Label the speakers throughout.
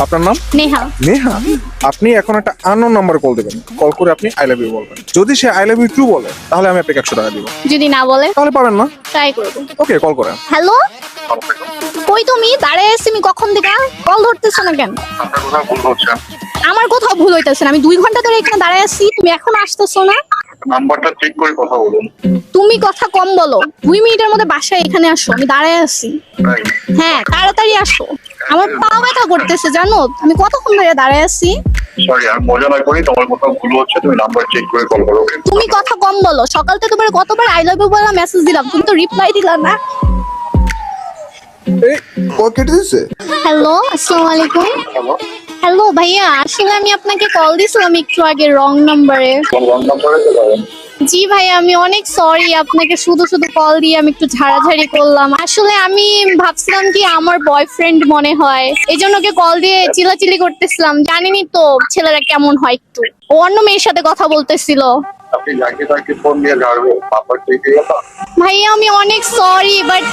Speaker 1: আপনার নাম?
Speaker 2: নেহা।
Speaker 1: নেহা, আপনি এখন একটা আননোন নাম্বার কল দেবেন। কল করে আপনি আই লাভ ইউ বলবেন। যদি say I love you two বলে তাহলে আমি আপনাকে 100 টাকা দিব।
Speaker 2: যদি না বলে
Speaker 1: তাহলে পাবেন না।
Speaker 2: ট্রাই করবো।
Speaker 1: ওকে, কল করেন।
Speaker 2: হ্যালো, কই তুমি? দাঁড়ায় আছি আমি কখন থেকে, কল ধরতেছো না কেন?
Speaker 3: আপনার কোথাও ভুল হচ্ছে।
Speaker 2: আমার কোথাও ভুল হইতেছে না, আমি 2 ঘন্টা ধরে এখানে দাঁড়ায় আছি, তুমি এখন আসতেছো না।
Speaker 3: নাম্বারটা চেক করে কথা বলুন।
Speaker 2: তুমি কথা কম বলো, 2 মিনিটের মধ্যে বাসায় এখানে আসো, আমি দাঁড়ায় আছি।
Speaker 3: তাই?
Speaker 2: হ্যাঁ তাড়াতাড়ি আসো, আমার পা ব্যথা করতেছে জানো, আমি কতক্ষণ ধরে দাঁড়ায় আছি।
Speaker 3: সরি, আর মজা না করি, তোমার কোথাও ভুল হচ্ছে, তুমি নাম্বার চেক করে কল করো। ওকে?
Speaker 2: তুমি কথা কম বলো, সকাল থেকে তোমার কতবার আই লাভ ইউ বলা মেসেজ দিলাম, তুমি তো রিপ্লাই দিলা না।
Speaker 1: এই কল কেটে দিছে।
Speaker 2: হ্যালো, আসসালামু আলাইকুম।
Speaker 3: হ্যালো,
Speaker 2: হ্যালো ভাইয়া, আসলে আমি আপনাকে কল দিছিলাম একটু আগে রং নাম্বারে।
Speaker 3: কোন রং নাম্বারে যাবেন?
Speaker 2: জি ভাইয়া, আমি অনেক সরি, আপনাকে শুধু শুধু কল দিয়ে আমি একটু ঝাড়াঝাড়ি করলাম। আসলে আমি ভাবছিলাম কি আমার বয়ফ্রেন্ড মনে হয়, এই জন্য ওকে কল দিয়ে চিল্লাচিল্লি করতেছিলাম। জানেনই তো ছেলেরা কেমন হয়, একটু ও অন্য মেয়ের সাথে কথা বলতেছিল।
Speaker 3: আপনি যাকে তাকে ফোন দিয়ে ঝাড়বেন, নাম্বার চেক দিয়ে গেল।
Speaker 2: ভাইয়া আমি অনেক সরি, বাট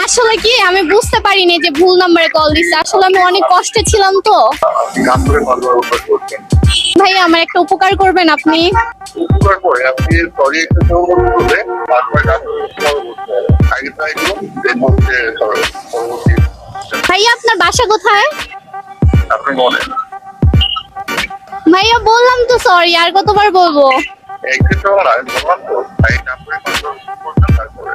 Speaker 2: আসলে কি আমি বুঝতে পারিনি যে ভুল নাম্বারে কল দিচ্ছে। আসলে আমি অনেক কষ্টে ছিলাম তো।
Speaker 3: আপনি গান করে ভালোভাবে উত্তর করছেন।
Speaker 2: ভাইয়া আমার একটা উপকার করবেন আপনি?
Speaker 3: উপকার করে আপনি সরি একটু বললে তারপরে গান করতে হবে। আগে ট্রাই করুন, দেন হচ্ছে পরবর্তী
Speaker 2: ভাইয়া আপনার বাসা কোথায়?
Speaker 3: আপনি বলেন।
Speaker 2: ভাইয়া বললাম তো সরি, আর কতবার বলবো?
Speaker 3: একদিন আমার আগে বললাম তো, তাই নাম্বারে কল করছেন তারপরে।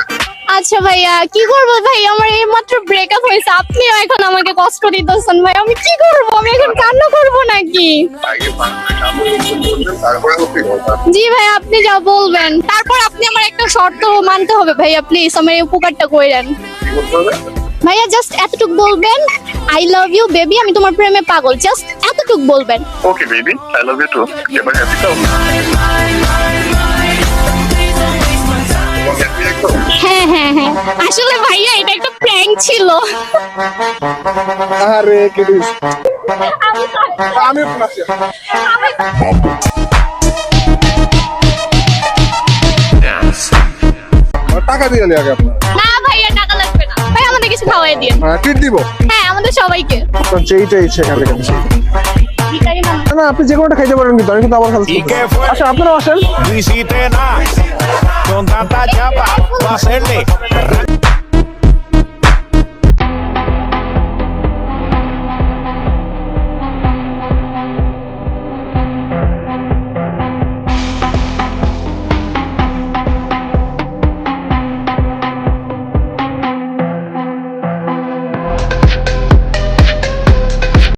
Speaker 2: আচ্ছা ভাইয়া, কি করবো ভাই, আমার এইমাত্র ব্রেকআপ হয়েছে, আপনিও এখন আমাকে কষ্ট দিতেছেন ভাই, আমি কি করবো? আমি এখন কান্না করবো নাকি?
Speaker 3: আগে নাম্বারে করছেন তারপরে হচ্ছে কথা।
Speaker 2: জি ভাই, আপনি যা বলবেন। তারপর আপনি আমার একটা শর্ত মানতে হবে ভাইয়া, প্লিজ আমার এই উপকারটা করেন।
Speaker 3: কি করতে হবে?
Speaker 2: ভাইয়া জাস্ট এতটুকু বলবেন, আই লাভ ইউ বেবি, আমি তোমার প্রেমে পাগল, জাস্ট এতটুকু বলবেন।
Speaker 3: Okay baby, I love you too. এবার হ্যাপি তো?
Speaker 2: হ্যাঁ হ্যাঁ হ্যাঁ, আসলে ভাইয়া এটা একটা প্র্যাঙ্ক ছিল।
Speaker 1: আরে কেটে দিছে। আমি ফোন আসছি। টাকা দিয়ে আগে আপনার।
Speaker 2: না ভাইয়া, টাকা লাগবে না ভাই, আমাদের কিছু খাওয়াই দিন।
Speaker 1: ট্রিট দিব।
Speaker 2: হ্যাঁ আমাদের সবাইকে।
Speaker 1: আপনার যেইটা ইচ্ছে এখান থেকে নিন।
Speaker 2: ভিখারি মানুষ।
Speaker 1: না আপনি যে কোনোটা খাইতে পারেন, কিন্তু আমি কিন্তু আবার খাচ্ছি।
Speaker 4: ¿Y qué fue?
Speaker 1: আচ্ছা আপনারা আসেন।
Speaker 4: No hiciste nada. Con tanta chapa, va a hacerle.